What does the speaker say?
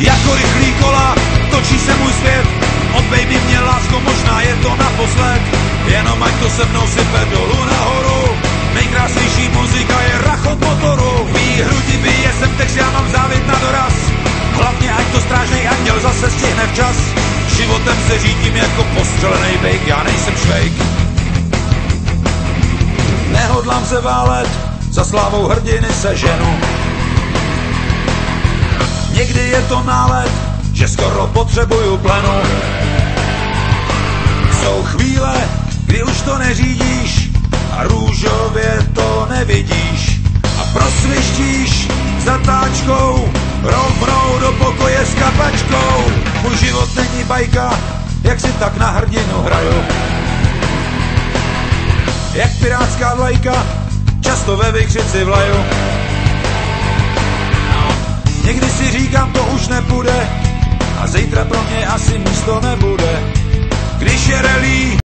Jako rychlý kola, točí se můj svět. Od baby mě lásko, možná je to naposled. Jenom ať to se mnou sype dolů nahoru. Nejkrásnější muzika je rachot motoru. Mý hrudi bije sem text, já mám závit na doraz. Hlavně ať to strážnej anděl zase stihne včas. Životem se řídím jako postřelenej bejk, já nejsem švejk. Nehodlám se válet, za slávou hrdiny se ženu. Někdy je to nálet, že skoro potřebuju plenu. Jsou chvíle, kdy už to neřídíš a růžově to nevidíš. A prosvištíš zatáčkou rovnou do pokoje s kapačkou. Můj život není bajka, jak si tak na hrdinu hraju. Jak pirátská vlajka, často ve vykřici vlaju. Někdy si říkám, to už nepůjde a zítra pro mě asi místo nebude. Když je rally,